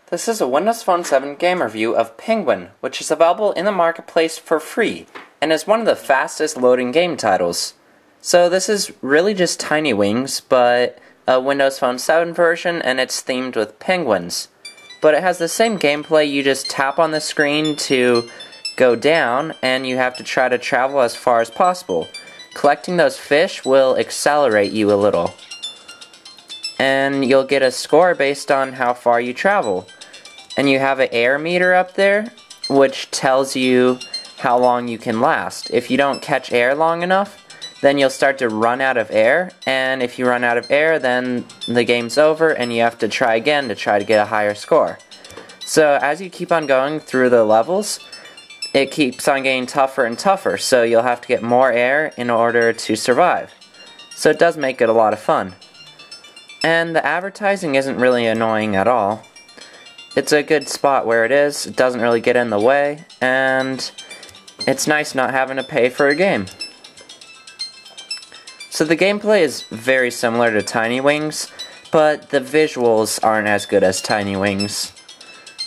This is a Windows Phone 7 game review of Penguin, which is available in the marketplace for free, and is one of the fastest loading game titles. So this is really just Tiny Wings, but a Windows Phone 7 version, and it's themed with penguins. But it has the same gameplay. You just tap on the screen to go down, and you have to try to travel as far as possible. Collecting those fish will accelerate you a little. And you'll get a score based on how far you travel. And you have an air meter up there, which tells you how long you can last. If you don't catch air long enough, then you'll start to run out of air, and if you run out of air, then the game's over and you have to try again to try to get a higher score. So as you keep on going through the levels, it keeps on getting tougher and tougher, so you'll have to get more air in order to survive. So it does make it a lot of fun. And the advertising isn't really annoying at all. It's a good spot where it is, it doesn't really get in the way, and it's nice not having to pay for a game. So the gameplay is very similar to Tiny Wings, but the visuals aren't as good as Tiny Wings.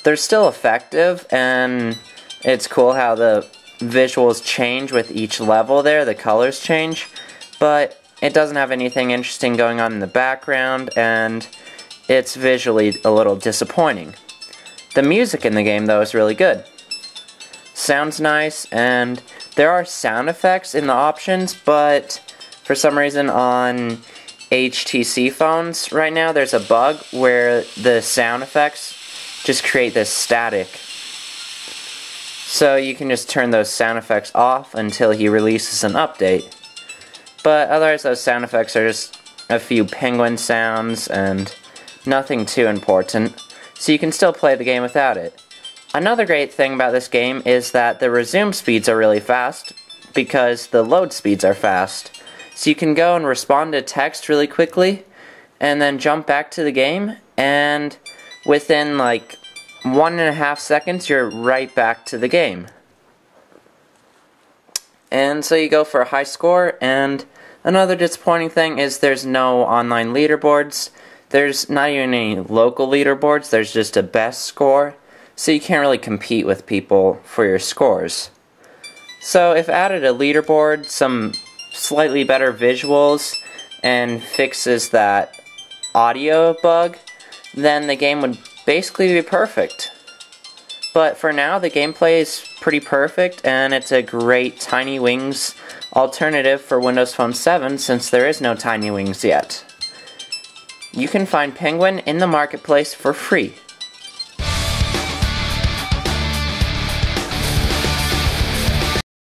They're still effective, and it's cool how the visuals change with each level there, the colors change, but it doesn't have anything interesting going on in the background, and it's visually a little disappointing. The music in the game, though, is really good. Sounds nice, and there are sound effects in the options, but for some reason on HTC phones right now, there's a bug where the sound effects just create this static. So you can just turn those sound effects off until he releases an update. But otherwise, those sound effects are just a few penguin sounds and nothing too important. So you can still play the game without it. Another great thing about this game is that the resume speeds are really fast because the load speeds are fast. So you can go and respond to text really quickly and then jump back to the game, and within like 1.5 seconds you're right back to the game. And so you go for a high score, and another disappointing thing is there's no online leaderboards. There's not even any local leaderboards, there's just a best score, so you can't really compete with people for your scores. So if added a leaderboard, some slightly better visuals, and fixes that audio bug, then the game would basically be perfect. But for now, the gameplay is pretty perfect, and it's a great Tiny Wings alternative for Windows Phone 7 since there is no Tiny Wings yet. You can find Penguin in the marketplace for free.